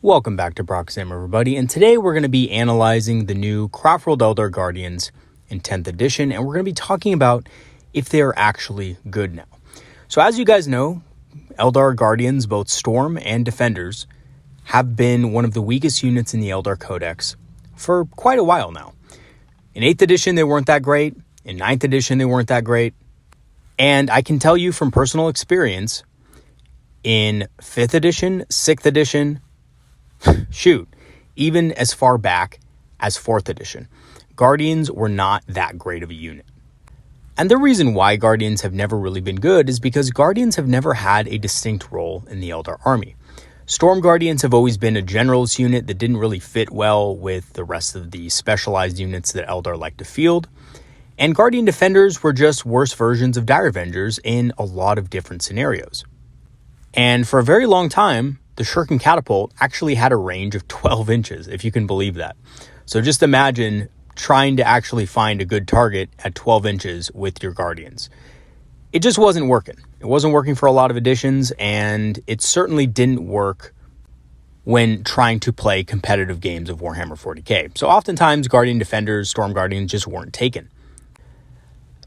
Welcome back to Proxim, everybody, and today we're going to be analyzing the new Craftworld Eldar Guardians in 10th edition, and we're going to be talking about if they are actually good now. So as you guys know, Eldar Guardians, both Storm and Defenders, have been one of the weakest units in the Eldar Codex for quite a while now. In 8th edition, they weren't that great. In 9th edition, they weren't that great. And I can tell you from personal experience, in 5th edition, 6th edition, even as far back as 4th edition, Guardians were not that great of a unit. And the reason why Guardians have never really been good is because Guardians have never had a distinct role in the Eldar army. Storm Guardians have always been a generalist unit that didn't really fit well with the rest of the specialized units that Eldar like to field. And Guardian Defenders were just worse versions of Dire Avengers in a lot of different scenarios. And for a very long time, the Shuriken Catapult actually had a range of 12 inches, if you can believe that. So just imagine trying to actually find a good target at 12 inches with your Guardians. It just wasn't working. It wasn't working for a lot of editions, and it certainly didn't work when trying to play competitive games of Warhammer 40k. So oftentimes, Guardian Defenders, Storm Guardians just weren't taken.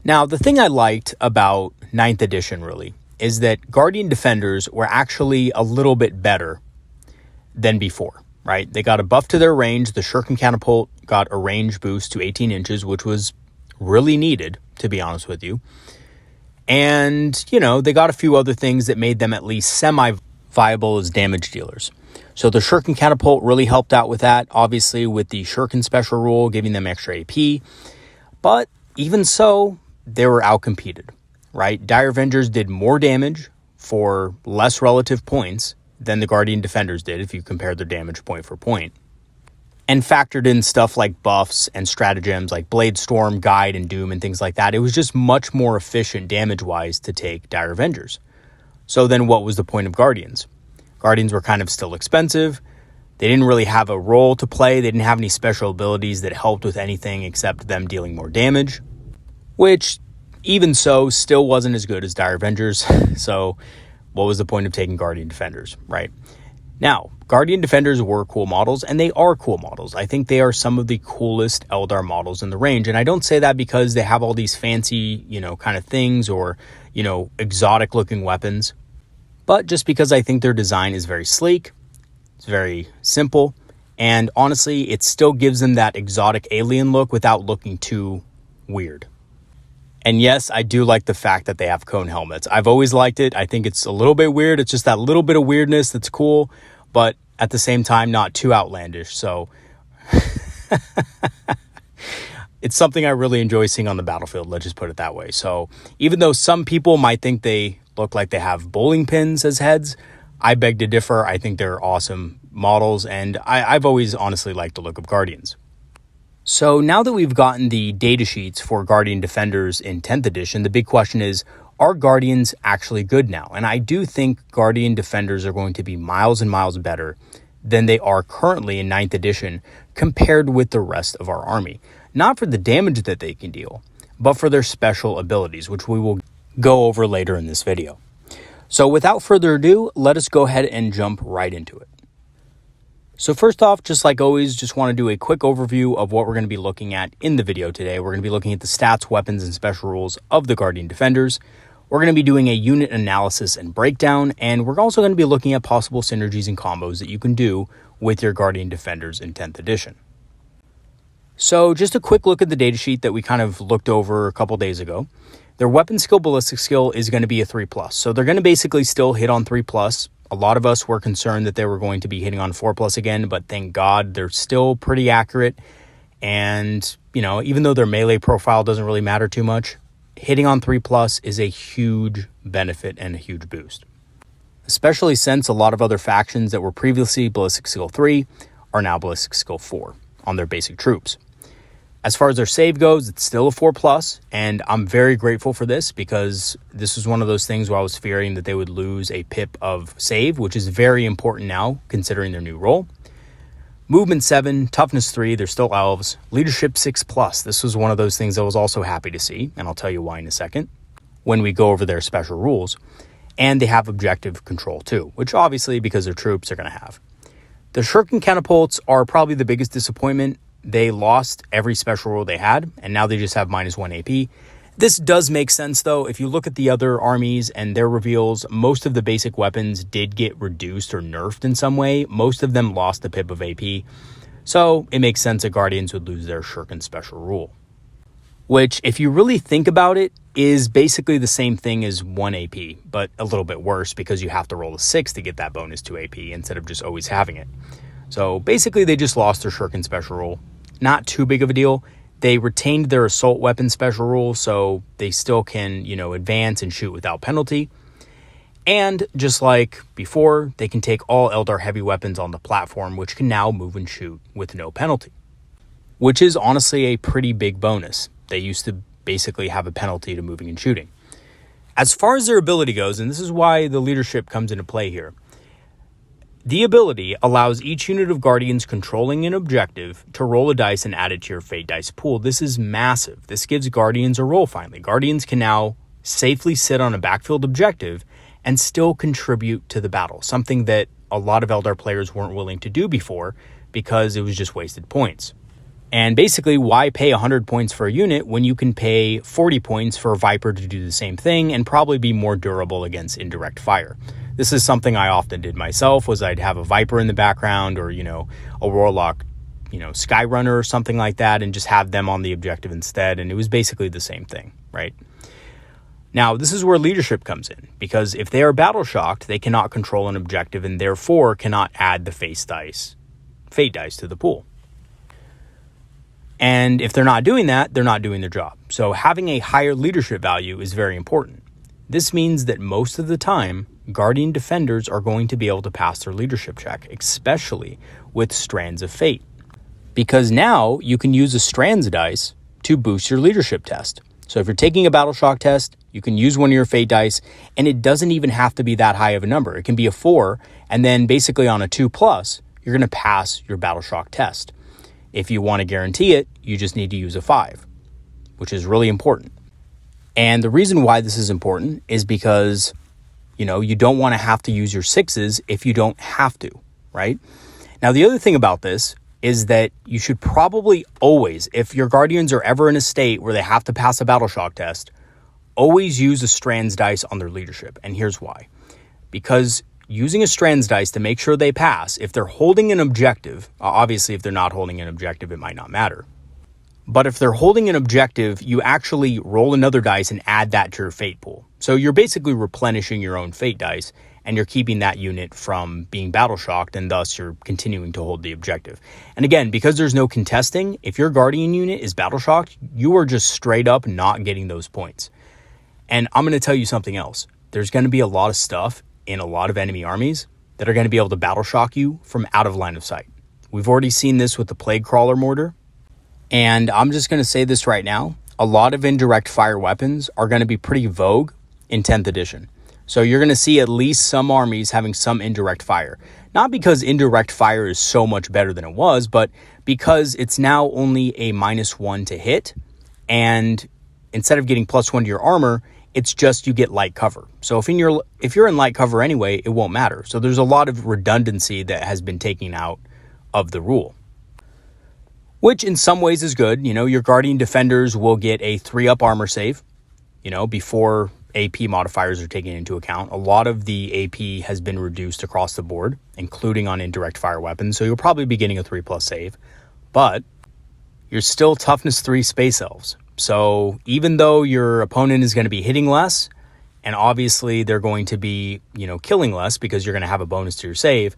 Now, the thing I liked about 9th edition, really, is that Guardian Defenders were actually a little bit better than before, right? They got a buff to their range. The Shuriken Catapult got a range boost to 18 inches, which was really needed, to be honest with you. And, they got a few other things that made them at least semi-viable as damage dealers. So the Shuriken Catapult really helped out with that, obviously with the Shuriken Special Rule, giving them extra AP. But even so, they were outcompeted. Right? Dire Avengers did more damage for less relative points than the Guardian Defenders did if you compared their damage point for point. And factored in stuff like buffs and stratagems like Blade Storm, Guide, and Doom and things like that. It was just much more efficient damage-wise to take Dire Avengers. So then what was the point of Guardians? Guardians were kind of still expensive. They didn't really have a role to play. They didn't have any special abilities that helped with anything except them dealing more damage, which even so, still wasn't as good as Dire Avengers. So what was the point of taking Guardian Defenders, right? Now, Guardian Defenders were cool models, and they are cool models. I think they are some of the coolest Eldar models in the range. And I don't say that because they have all these fancy, kind of things or, exotic looking weapons, but just because I think their design is very sleek. It's very simple. And honestly, it still gives them that exotic alien look without looking too weird. And yes, I do like the fact that they have cone helmets. I've always liked it. I think it's a little bit weird. It's just that little bit of weirdness that's cool, but at the same time, not too outlandish. So it's something I really enjoy seeing on the battlefield. Let's just put it that way. So even though some people might think they look like they have bowling pins as heads, I beg to differ. I think they're awesome models, and I've always honestly liked the look of Guardians. So now that we've gotten the data sheets for Guardian Defenders in 10th edition, the big question is, are Guardians actually good now? And I do think Guardian Defenders are going to be miles and miles better than they are currently in 9th edition compared with the rest of our army. Not for the damage that they can deal, but for their special abilities, which we will go over later in this video. So without further ado, let us go ahead and jump right into it. So first off, just like always, just want to do a quick overview of what we're going to be looking at in the video today. We're going to be looking at the stats, weapons, and special rules of the Guardian Defenders. We're going to be doing a unit analysis and breakdown, and we're also going to be looking at possible synergies and combos that you can do with your Guardian Defenders in 10th edition. So just a quick look at the datasheet that we kind of looked over a couple days ago. Their weapon skill, ballistic skill is going to be a 3+. So they're going to basically still hit on 3+. A lot of us were concerned that they were going to be hitting on 4+ again, but thank God they're still pretty accurate. And, even though their melee profile doesn't really matter too much, hitting on 3+ is a huge benefit and a huge boost. Especially since a lot of other factions that were previously ballistic skill 3 are now ballistic skill 4 on their basic troops. As far as their save goes, it's still a 4+, and I'm very grateful for this because this was one of those things where I was fearing that they would lose a pip of save, which is very important now considering their new role. Movement 7, toughness 3, they're still elves. Leadership 6+, this was one of those things I was also happy to see, and I'll tell you why in a second when we go over their special rules. And they have objective control too, which obviously because they're troops are going to have. The Shuriken Catapults are probably the biggest disappointment. They lost every special rule they had, and now they just have -1 AP. This does make sense, though. If you look at the other armies and their reveals, most of the basic weapons did get reduced or nerfed in some way. Most of them lost a pip of AP. So it makes sense that Guardians would lose their Shuriken special rule. Which, if you really think about it, is basically the same thing as 1 AP, but a little bit worse because you have to roll a 6 to get that bonus 2 AP instead of just always having it. So basically they just lost their Shuriken special rule. Not too big of a deal. They retained their assault weapon special rule, so they still can, advance and shoot without penalty. And just like before, they can take all Eldar heavy weapons on the platform, which can now move and shoot with no penalty, which is honestly a pretty big bonus. They used to basically have a penalty to moving and shooting. As far as their ability goes, and this is why the leadership comes into play here, the ability allows each unit of Guardians controlling an objective to roll a dice and add it to your fate dice pool. This is massive. This gives Guardians a role finally. Guardians can now safely sit on a backfield objective and still contribute to the battle, something that a lot of Eldar players weren't willing to do before because it was just wasted points. And basically, why pay 100 points for a unit when you can pay 40 points for a Viper to do the same thing and probably be more durable against indirect fire? This is something I often did myself, was I'd have a Viper in the background or, a Warlock, Skyrunner or something like that and just have them on the objective instead. And it was basically the same thing, right? Now, this is where leadership comes in, because if they are battle shocked, they cannot control an objective and therefore cannot add the fate dice to the pool. And if they're not doing that, they're not doing their job. So having a higher leadership value is very important. This means that most of the time, Guardian defenders are going to be able to pass their leadership check, especially with Strands of Fate. Because now you can use a Strands dice to boost your leadership test. So if you're taking a Battle Shock test, you can use one of your Fate dice, and it doesn't even have to be that high of a number. It can be a 4, and then basically on a 2+, you're going to pass your Battle Shock test. If you want to guarantee it, you just need to use a 5, which is really important. And the reason why this is important is because, you don't want to have to use your 6s if you don't have to, right? Now, the other thing about this is that you should probably always, if your Guardians are ever in a state where they have to pass a Battle Shock test, always use a Strands dice on their leadership. And here's why. Because using a Strands dice to make sure they pass, if they're holding an objective, obviously if they're not holding an objective, it might not matter. But if they're holding an objective, you actually roll another dice and add that to your fate pool. So you're basically replenishing your own fate dice, and you're keeping that unit from being battle shocked, and thus you're continuing to hold the objective. And again, because there's no contesting, if your Guardian unit is battle shocked, you are just straight up not getting those points. And I'm going to tell you something else. There's going to be a lot of stuff in a lot of enemy armies that are going to be able to battle shock you from out of line of sight. We've already seen this with the Plague Crawler mortar. And I'm just going to say this right now. A lot of indirect fire weapons are going to be pretty vogue in 10th edition. So you're going to see at least some armies having some indirect fire. Not because indirect fire is so much better than it was, but because it's now only a -1 to hit. And instead of getting +1 to your armor, it's just you get light cover. So if you're in light cover anyway, it won't matter. So there's a lot of redundancy that has been taken out of the rule, which in some ways is good. Your Guardian defenders will get a 3-up armor save, before AP modifiers are taken into account. A lot of the AP has been reduced across the board, including on indirect fire weapons. So you'll probably be getting a 3+ save, but you're still toughness 3 space elves. So even though your opponent is going to be hitting less, and obviously they're going to be, killing less because you're going to have a bonus to your save,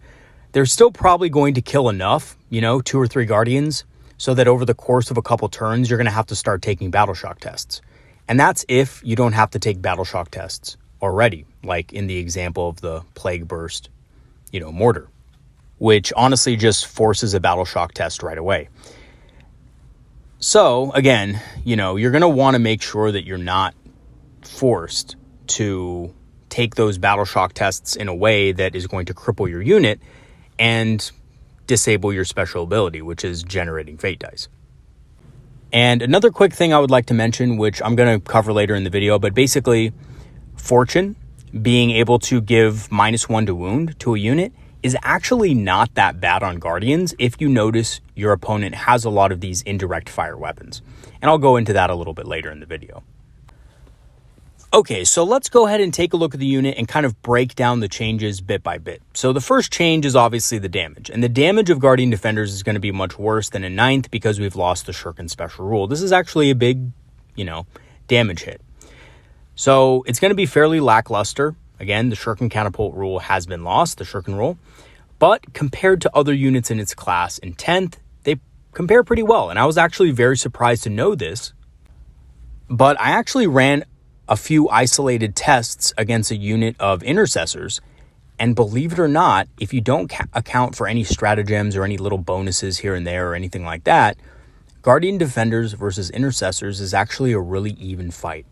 they're still probably going to kill enough, 2 or 3 Guardians, so that over the course of a couple turns, you're going to have to start taking Battle Shock tests. And that's if you don't have to take Battle Shock tests already, like in the example of the Plague Burst, mortar, which honestly just forces a Battle Shock test right away. So again, you're going to want to make sure that you're not forced to take those Battle Shock tests in a way that is going to cripple your unit and disable your special ability, which is generating fate dice. And another quick thing I would like to mention, which I'm going to cover later in the video, but basically Fortune being able to give -1 to wound to a unit is actually not that bad on Guardians if you notice your opponent has a lot of these indirect fire weapons. And I'll go into that a little bit later in the video. Okay, so let's go ahead and take a look at the unit and kind of break down the changes bit by bit. So the first change is obviously the damage. And the damage of Guardian Defenders is going to be much worse than in 9th because we've lost the Shuriken Special Rule. This is actually a big, damage hit. So it's going to be fairly lackluster. Again, the Shuriken Catapult rule has been lost, the Shuriken rule. But compared to other units in its class in 10th, they compare pretty well. And I was actually very surprised to know this. But I actually ran a few isolated tests against a unit of intercessors, and believe it or not, if you don't account for any stratagems or any little bonuses here and there or anything like that, Guardian Defenders versus intercessors is actually a really even fight,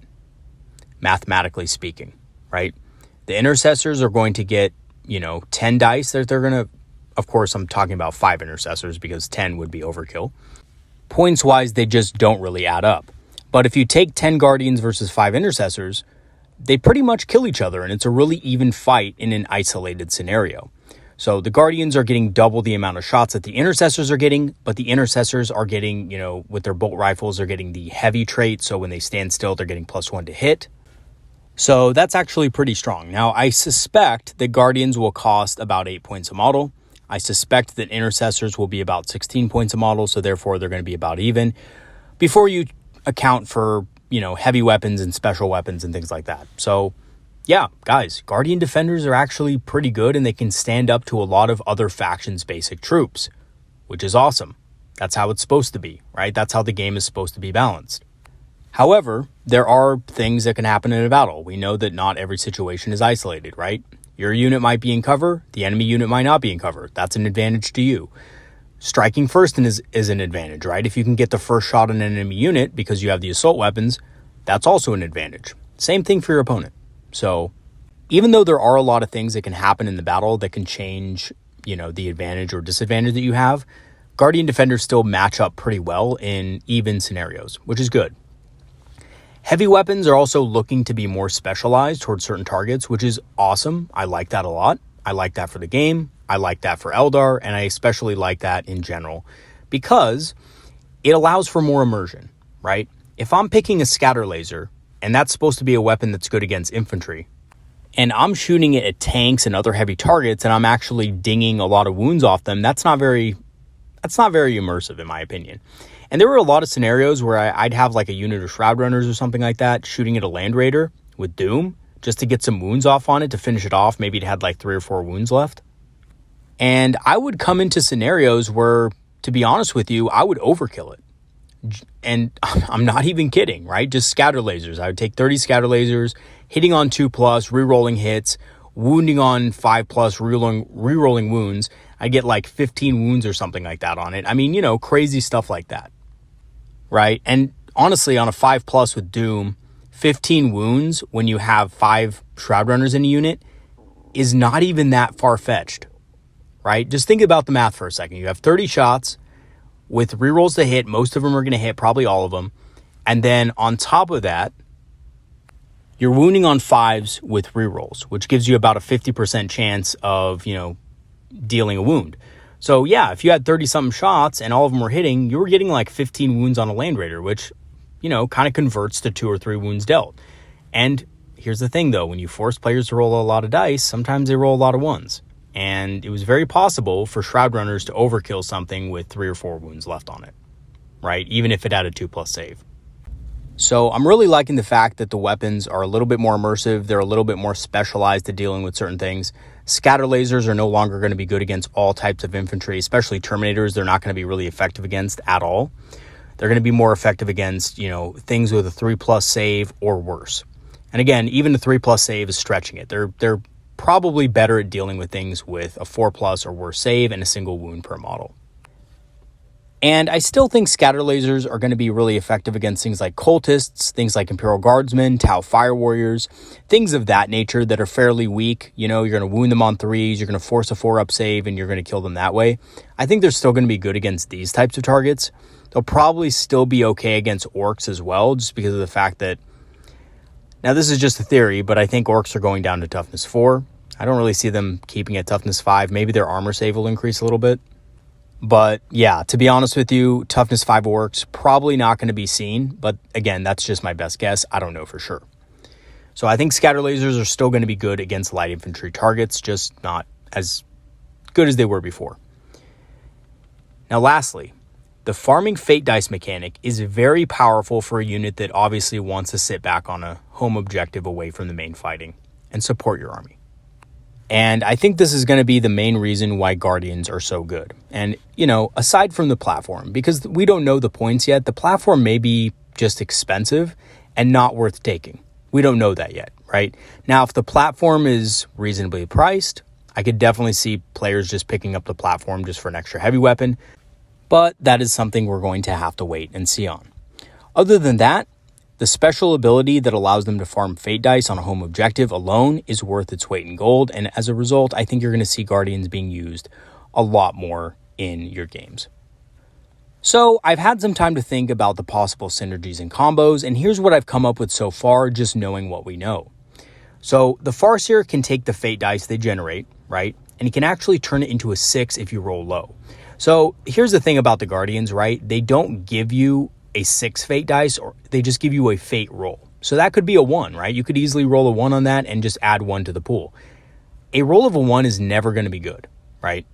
mathematically speaking, right? The intercessors are going to get 10 dice that they're going to, of course I'm talking about 5 intercessors because 10 would be overkill. Points wise, they just don't really add up. But if you take 10 Guardians versus 5 Intercessors, they pretty much kill each other, and it's a really even fight in an isolated scenario. So the Guardians are getting double the amount of shots that the Intercessors are getting, but the Intercessors are getting, with their bolt rifles, they're getting the heavy trait, so when they stand still, they're getting +1 to hit. So that's actually pretty strong. Now, I suspect that Guardians will cost about 8 points a model. I suspect that Intercessors will be about 16 points a model, so therefore they're going to be about even. Before you account for, heavy weapons and special weapons and things like that. So, yeah, guys, Guardian Defenders are actually pretty good and they can stand up to a lot of other factions' basic troops, which is awesome. That's how it's supposed to be, right? That's how the game is supposed to be balanced. However, there are things that can happen in a battle. We know that not every situation is isolated, right? Your unit might be in cover, the enemy unit might not be in cover. That's an advantage to you. Striking first is an advantage, right? If you can get the first shot on an enemy unit because you have the assault weapons, that's also an advantage. Same thing for your opponent. So even though there are a lot of things that can happen in the battle that can change, the advantage or disadvantage that you have, Guardian Defenders still match up pretty well in even scenarios, which is good. Heavy weapons are also looking to be more specialized towards certain targets, which is awesome. I like that a lot. I like that for the game. I like that for Eldar, and I especially like that in general because it allows for more immersion, right? If I'm picking a scatter laser, and that's supposed to be a weapon that's good against infantry, and I'm shooting it at tanks and other heavy targets, and I'm actually dinging a lot of wounds off them, that's not very immersive in my opinion. And there were a lot of scenarios where I'd have like a unit of Shroud Runners or something like that shooting at a Land Raider with Doom just to get some wounds off on it to finish it off. Maybe it had like 3 or 4 wounds left. And I would come into scenarios where, to be honest with you, I would overkill it. And I'm not even kidding, right? Just scatter lasers. I would take 30 scatter lasers, hitting on 2+, rerolling hits, wounding on 5+, rerolling wounds. I get like 15 wounds or something like that on it. I mean, crazy stuff like that, right? And honestly, on a 5+ with Doom, 15 wounds when you have 5 Shroud Runners in a unit is not even that far-fetched. Right? Just think about the math for a second. You have 30 shots with rerolls to hit. Most of them are going to hit, probably all of them. And then on top of that, you're wounding on 5s with rerolls, which gives you about a 50% chance of, dealing a wound. So yeah, if you had 30-something shots and all of them were hitting, you were getting like 15 wounds on a Land Raider, which, kind of converts to 2 or 3 wounds dealt. And here's the thing, though. When you force players to roll a lot of dice, sometimes they roll a lot of 1s. And it was very possible for Shroud Runners to overkill something with 3 or 4 wounds left on it, right? Even if it had a 2+ save. So I'm really liking the fact that the weapons are a little bit more immersive. They're a little bit more specialized to dealing with certain things. Scatter lasers are no longer going to be good against all types of infantry, especially Terminators. They're not going to be really effective against at all. They're going to be more effective against, things with a 3+ save or worse. And again, even a 3+ save is stretching it. They're probably better at dealing with things with a 4+ or worse save and a single wound per model. And I still think scatter lasers are going to be really effective against things like cultists, things like Imperial Guardsmen, Tau Fire Warriors, things of that nature that are fairly weak. You're going to wound them on 3s, you're going to force a 4-up save, and you're going to kill them that way. I think they're still going to be good against these types of targets. They'll probably still be okay against orcs as well, just because of the fact that, now this is just a theory, but I think orcs are going down to toughness 4. I don't really see them keeping it toughness 5. Maybe their armor save will increase a little bit. But yeah, to be honest with you, toughness 5 orcs, probably not going to be seen. But again, that's just my best guess. I don't know for sure. So I think scatter lasers are still going to be good against light infantry targets, just not as good as they were before. Now lastly, the farming fate dice mechanic is very powerful for a unit that obviously wants to sit back on a home objective away from the main fighting and support your army. And I think this is going to be the main reason why Guardians are so good. And, aside from the platform, because we don't know the points yet, the platform may be just expensive and not worth taking. We don't know that yet, right? Now, if the platform is reasonably priced, I could definitely see players just picking up the platform just for an extra heavy weapon, but that is something we're going to have to wait and see on. Other than that, the special ability that allows them to farm fate dice on a home objective alone is worth its weight in gold, and as a result, I think you're going to see Guardians being used a lot more in your games. So I've had some time to think about the possible synergies and combos, and here's what I've come up with so far, just knowing what we know. So the Farseer can take the fate dice they generate, right? And he can actually turn it into a 6 if you roll low. So here's the thing about the Guardians, right? They don't give you a 6 fate dice, or they just give you a fate roll. So that could be a 1, right? You could easily roll a 1 on that and just add 1 to the pool. A roll of a 1 is never going to be good, right?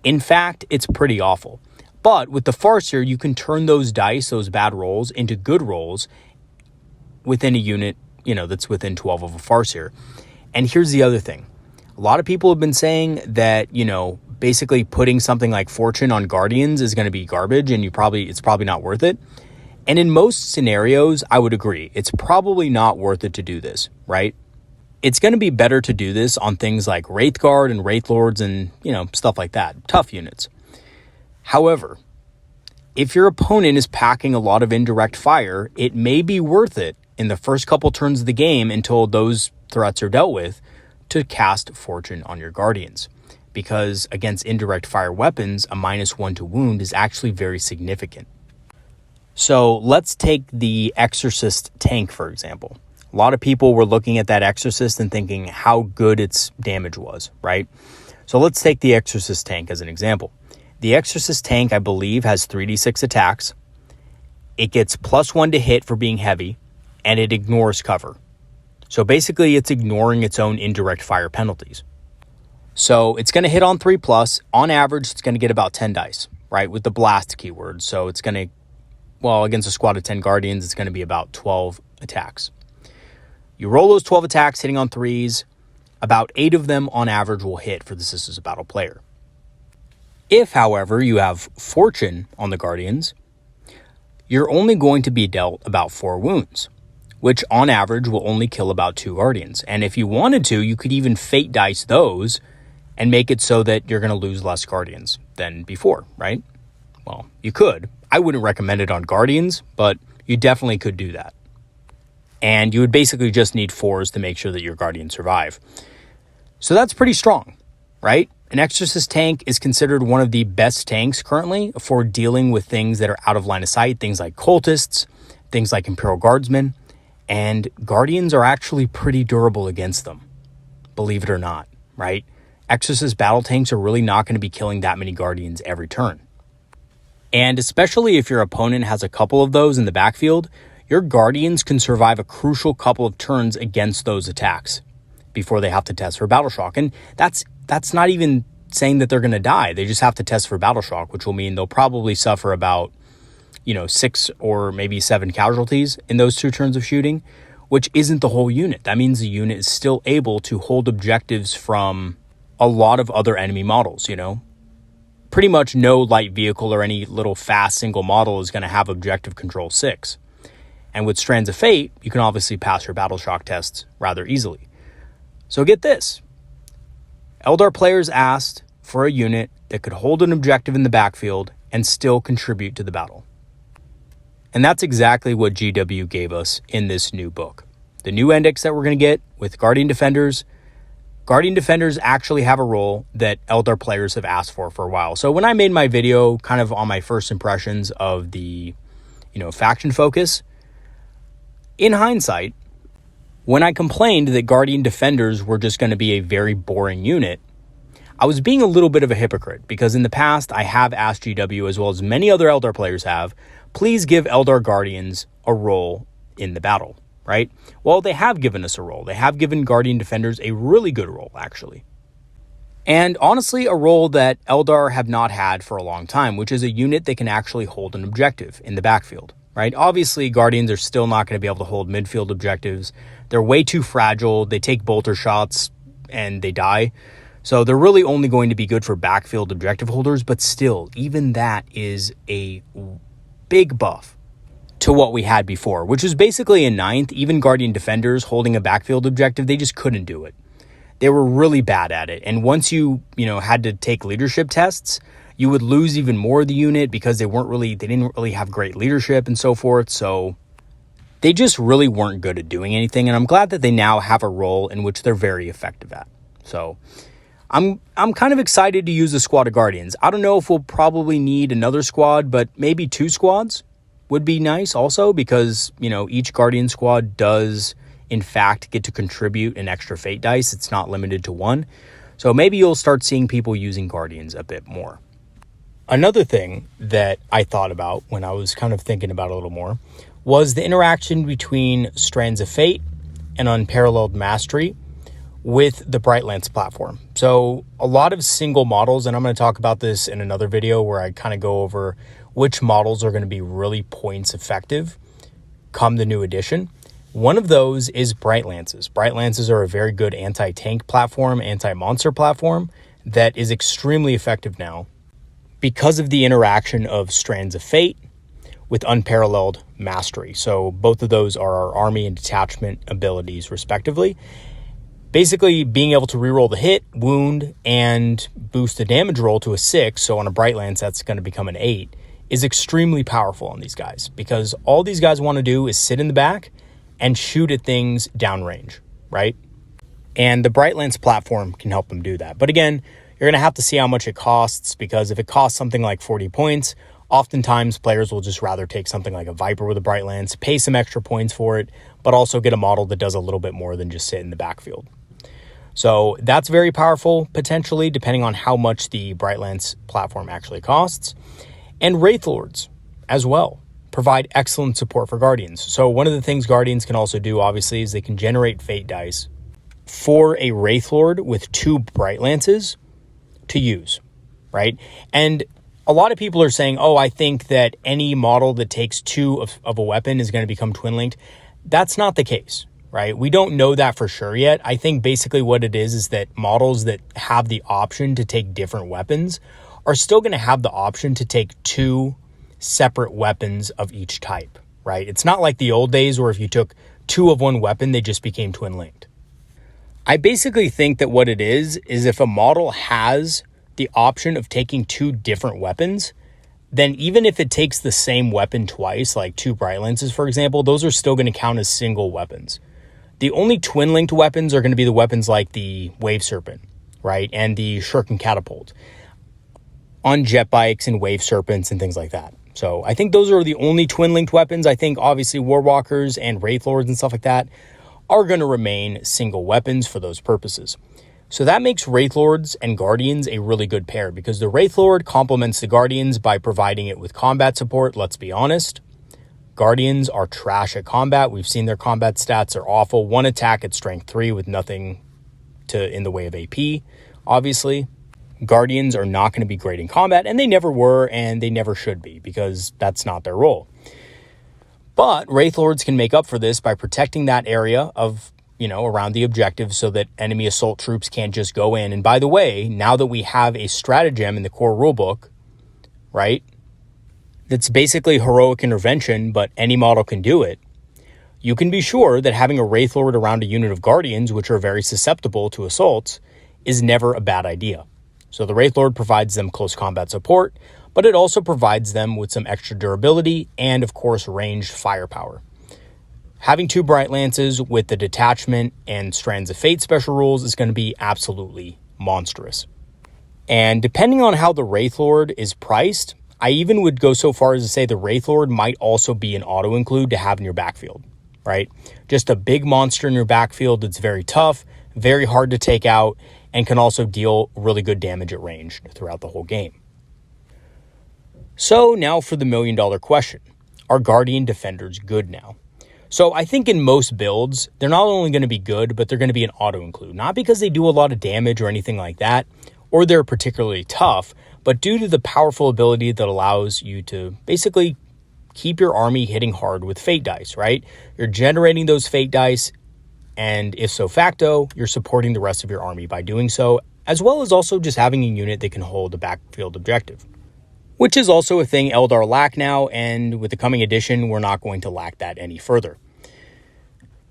In fact, it's pretty awful. But with the Farseer, you can turn those dice, those bad rolls, into good rolls within a unit, that's within 12 of a Farseer. And here's the other thing. A lot of people have been saying that, basically putting something like Fortune on Guardians is going to be garbage and it's probably not worth it. And in most scenarios, I would agree. It's probably not worth it to do this, right? It's going to be better to do this on things like Wraith Guard and Wraith Lords and, stuff like that, tough units. However, if your opponent is packing a lot of indirect fire, it may be worth it in the first couple turns of the game until those threats are dealt with to cast Fortune on your Guardians. Because against indirect fire weapons, a -1 to wound is actually very significant. So let's take the Exorcist tank, for example. A lot of people were looking at that Exorcist and thinking how good its damage was, right? So let's take the Exorcist tank as an example. The Exorcist tank, I believe, has 3d6 attacks. It gets +1 to hit for being heavy, and it ignores cover. So basically, it's ignoring its own indirect fire penalties. So it's going to hit on 3+. On average, it's going to get about 10 dice, right, with the blast keyword. So it's going to, against a squad of 10 Guardians, it's going to be about 12 attacks. You roll those 12 attacks hitting on 3s. About 8 of them on average will hit for the Sisters of Battle player. If, however, you have Fortune on the Guardians, you're only going to be dealt about 4 wounds, which on average will only kill about 2 Guardians. And if you wanted to, you could even fate dice those and make it so that you're going to lose less Guardians than before, right? Well, you could. I wouldn't recommend it on Guardians, but you definitely could do that. And you would basically just need 4s to make sure that your Guardians survive. So that's pretty strong, right? An Exorcist tank is considered one of the best tanks currently for dealing with things that are out of line of sight, things like cultists, things like Imperial Guardsmen, and Guardians are actually pretty durable against them, believe it or not, right? Exorcist battle tanks are really not going to be killing that many Guardians every turn. And especially if your opponent has a couple of those in the backfield, your Guardians can survive a crucial couple of turns against those attacks before they have to test for Battle Shock. And that's not even saying that they're going to die. They just have to test for Battle Shock, which will mean they'll probably suffer about, 6 or maybe 7 casualties in those 2 turns of shooting, which isn't the whole unit. That means the unit is still able to hold objectives from a lot of other enemy models, Pretty much no light vehicle or any little fast single model is going to have objective control 6. And with Strands of Fate, you can obviously pass your Battle Shock tests rather easily. So get this. Eldar players asked for a unit that could hold an objective in the backfield and still contribute to the battle. And that's exactly what GW gave us in this new book. The new index that we're going to get with Guardian Defenders. Guardian Defenders actually have a role that Eldar players have asked for a while. So when I made my video kind of on my first impressions of the, faction focus, in hindsight, When I complained that Guardian Defenders were just going to be a very boring unit, I was being a little bit of a hypocrite, because in the past I have asked GW, as well as many other Eldar players have, please give Eldar Guardians a role in the battle, right? Well, they have given us a role. They have given Guardian Defenders a really good role, actually. And honestly, a role that Eldar have not had for a long time, which is a unit that can actually hold an objective in the backfield, right? Obviously, Guardians are still not going to be able to hold midfield objectives. They're way too fragile. They take bolter shots and they die. So they're really only going to be good for backfield objective holders, but still, even that is a big buff to what we had before, which was basically in 9th. Even Guardian Defenders holding a backfield objective, they just couldn't do it. They were really bad at it. And once you had to take leadership tests, you would lose even more of the unit because they didn't really have great leadership and so forth. So they just really weren't good at doing anything. And I'm glad that they now have a role in which they're very effective at. So I'm kind of excited to use a squad of Guardians. I don't know if we'll probably need another squad, but maybe 2 squads would be nice also, because, each Guardian squad does in fact get to contribute an extra fate dice. It's not limited to 1. So maybe you'll start seeing people using Guardians a bit more. Another thing that I thought about when I was kind of thinking about it a little more was the interaction between Strands of Fate and Unparalleled Mastery with the Bright Lance platform. So a lot of single models, and I'm going to talk about this in another video where I kind of go over which models are going to be really points effective come the new edition. One of those is Bright Lances. Bright Lances are a very good anti-tank platform, anti-monster platform that is extremely effective now because of the interaction of Strands of Fate with Unparalleled Mastery. So both of those are our army and detachment abilities respectively. Basically, being able to reroll the hit, wound, and boost the damage roll to a 6, so on a Bright Lance that's going to become an 8, is extremely powerful on these guys, because all these guys want to do is sit in the back and shoot at things downrange, right? And the Bright Lance platform can help them do that. But again, you're going to have to see how much it costs, because if it costs something like 40 points, oftentimes players will just rather take something like a Viper with a Bright Lance, pay some extra points for it, but also get a model that does a little bit more than just sit in the backfield. So that's very powerful, potentially, depending on how much the Bright Lance platform actually costs. And Wraith Lords as well provide excellent support for Guardians. So one of the things Guardians can also do, obviously, is they can generate fate dice for a Wraith Lord with 2 Bright Lances to use, right? And a lot of people are saying, oh, I think that any model that takes 2 of a weapon is going to become twin-linked. That's not the case, right? We don't know that for sure yet. I think basically what it is that models that have the option to take different weapons are still going to have the option to take 2 separate weapons of each type, right? It's not like the old days where if you took 2 of one weapon, they just became twin-linked. I basically think that what it is if a model has the option of taking 2 different weapons, then even if it takes the same weapon twice, like 2 Bright Lances, for example, those are still going to count as single weapons. The only twin-linked weapons are going to be the weapons like the Wave Serpent, right? And the Shuriken Catapult on jet bikes and Wave Serpents and things like that. So I think those are the only twin-linked weapons. I think obviously Warwalkers and Wraith Lords and stuff like that are going to remain single weapons for those purposes. So that makes Wraith Lords and Guardians a really good pair, because the Wraith Lord complements the Guardians by providing it with combat support. Let's be honest. Guardians are trash at combat. We've seen their combat stats are awful. 1 attack at strength 3 with nothing in the way of AP, obviously. Guardians are not going to be great in combat, and they never were, and they never should be, because that's not their role. But Wraith Lords can make up for this by protecting that area of, around the objective, so that enemy assault troops can't just go in. And by the way, now that we have a stratagem in the core rulebook, right, that's basically heroic intervention, but any model can do it, you can be sure that having a Wraith Lord around a unit of Guardians, which are very susceptible to assaults, is never a bad idea. So the Wraith Lord provides them close combat support, but it also provides them with some extra durability and, of course, ranged firepower. Having 2 Bright Lances with the detachment and Strands of Fate special rules is going to be absolutely monstrous. And depending on how the Wraith Lord is priced, I even would go so far as to say the Wraith Lord might also be an auto-include to have in your backfield. right? Just a big monster in your backfield that's very tough, very hard to take out, and can also deal really good damage at range throughout the whole game. So now for the million-dollar question. Are Guardian Defenders good now? So I think in most builds, they're not only going to be good, but they're going to be an auto-include. Not because they do a lot of damage or anything like that, or they're particularly tough, but due to the powerful ability that allows you to basically keep your army hitting hard with fate dice, right? You're generating those fate dice, and if so facto, you're supporting the rest of your army by doing so, as well as also just having a unit that can hold a backfield objective. Which is also a thing Eldar lack now, and with the coming edition, we're not going to lack that any further.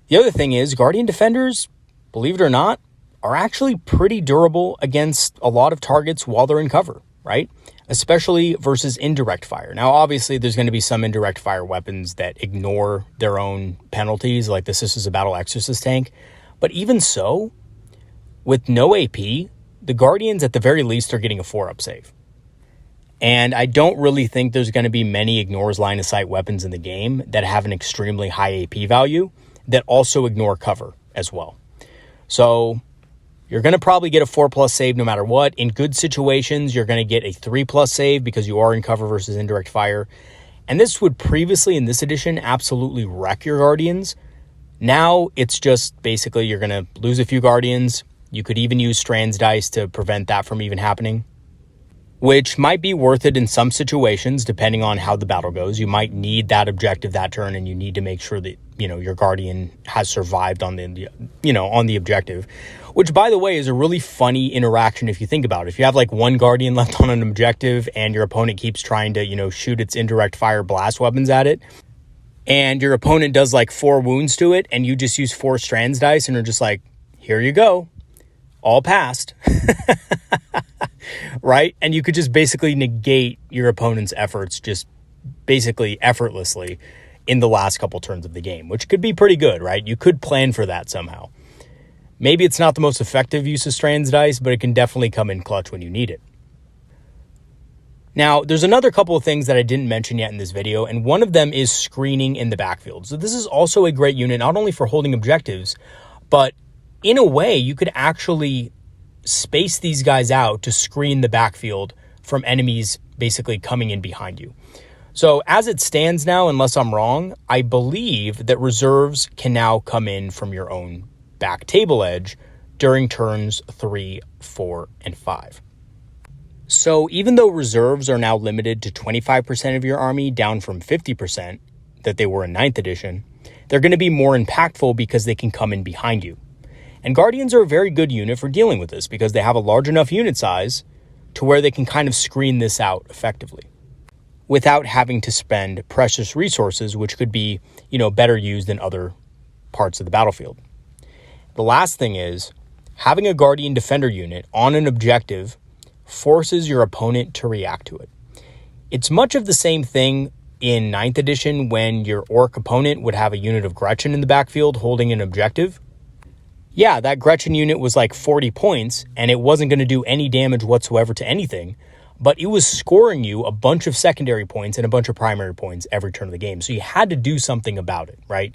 The other thing is, Guardian Defenders, believe it or not, are actually pretty durable against a lot of targets while they're in cover, right? Especially versus indirect fire. Now, obviously, there's going to be some indirect fire weapons that ignore their own penalties, like the Sisters of Battle Exorcist tank. But even so, with no AP, the Guardians at the very least are getting a 4-up save. And I don't really think there's going to be many ignores line of sight weapons in the game that have an extremely high AP value that also ignore cover as well. So you're going to probably get a 4+ save no matter what. In good situations, you're going to get a 3+ save because you are in cover versus indirect fire. And this would previously in this edition absolutely wreck your Guardians. Now it's just basically you're going to lose a few Guardians. You could even use Strands dice to prevent that from even happening, which might be worth it in some situations, depending on how the battle goes. You might need that objective that turn, and you need to make sure that, your Guardian has survived on the objective, which, by the way, is a really funny interaction if you think about it. If you have like one Guardian left on an objective and your opponent keeps trying to, shoot its indirect fire blast weapons at it, and your opponent does like 4 wounds to it, and you just use 4 Strands dice and are just like, here you go, all passed. Right? And you could just basically negate your opponent's efforts just basically effortlessly in the last couple turns of the game, which could be pretty good, right? You could plan for that somehow. Maybe it's not the most effective use of Strands dice, but it can definitely come in clutch when you need it. Now, there's another couple of things that I didn't mention yet in this video, and one of them is screening in the backfield. So this is also a great unit, not only for holding objectives, but in a way, you could actually space these guys out to screen the backfield from enemies basically coming in behind you. So as it stands now, unless I'm wrong, I believe that reserves can now come in from your own back table edge during turns 3, 4, and 5. So even though reserves are now limited to 25% of your army, down from 50% that they were in 9th edition, they're going to be more impactful because they can come in behind you. And Guardians are a very good unit for dealing with this because they have a large enough unit size to where they can kind of screen this out effectively without having to spend precious resources, which could be, better used in other parts of the battlefield. The last thing is, having a Guardian Defender unit on an objective forces your opponent to react to it. It's much of the same thing in 9th edition when your Orc opponent would have a unit of Gretchen in the backfield holding an objective. Yeah, that Gretchen unit was like 40 points, and it wasn't going to do any damage whatsoever to anything, but it was scoring you a bunch of secondary points and a bunch of primary points every turn of the game. So you had to do something about it, right?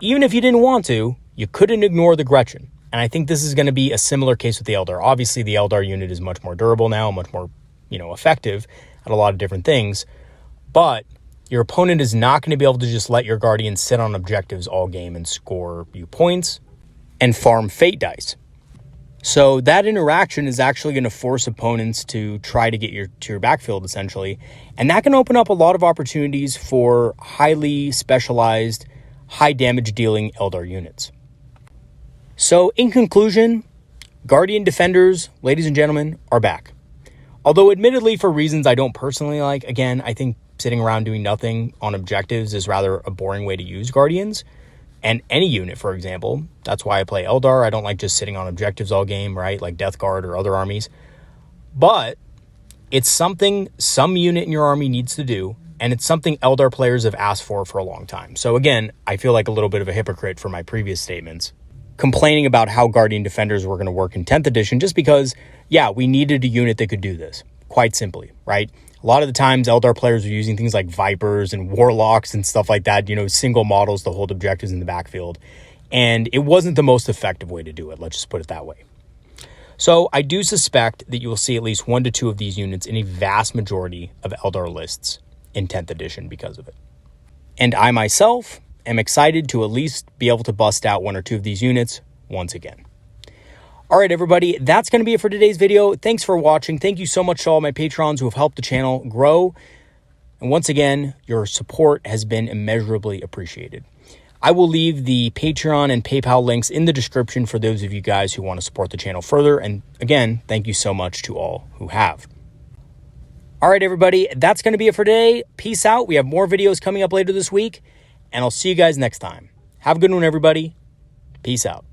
Even if you didn't want to, you couldn't ignore the Gretchen. And I think this is going to be a similar case with the Eldar. Obviously, the Eldar unit is much more durable now, much more, effective at a lot of different things. But your opponent is not going to be able to just let your Guardians sit on objectives all game and score you points and farm fate dice. So that interaction is actually going to force opponents to try to get to your backfield, essentially. And that can open up a lot of opportunities for highly specialized, high damage dealing Eldar units. So in conclusion, Guardian Defenders, ladies and gentlemen, are back. Although admittedly for reasons I don't personally like, again, I think sitting around doing nothing on objectives is rather a boring way to use Guardians. And any unit, for example, that's why I play Eldar. I don't like just sitting on objectives all game, right? Like Death Guard or other armies. But it's something some unit in your army needs to do. And it's something Eldar players have asked for a long time. So again, I feel like a little bit of a hypocrite for my previous statements, complaining about how Guardian Defenders were going to work in 10th edition just because, yeah, we needed a unit that could do this. quite simply, right? A lot of the times Eldar players are using things like Vipers and Warlocks and stuff like that, single models to hold objectives in the backfield. And it wasn't the most effective way to do it. Let's just put it that way. So I do suspect that you will see at least 1 to 2 of these units in a vast majority of Eldar lists in 10th edition because of it. And I myself am excited to at least be able to bust out 1 or 2 of these units once again. All right, everybody, that's going to be it for today's video. Thanks for watching. Thank you so much to all my patrons who have helped the channel grow. And once again, your support has been immeasurably appreciated. I will leave the Patreon and PayPal links in the description for those of you guys who want to support the channel further. And again, thank you so much to all who have. All right, everybody, that's going to be it for today. Peace out. We have more videos coming up later this week, and I'll see you guys next time. Have a good one, everybody. Peace out.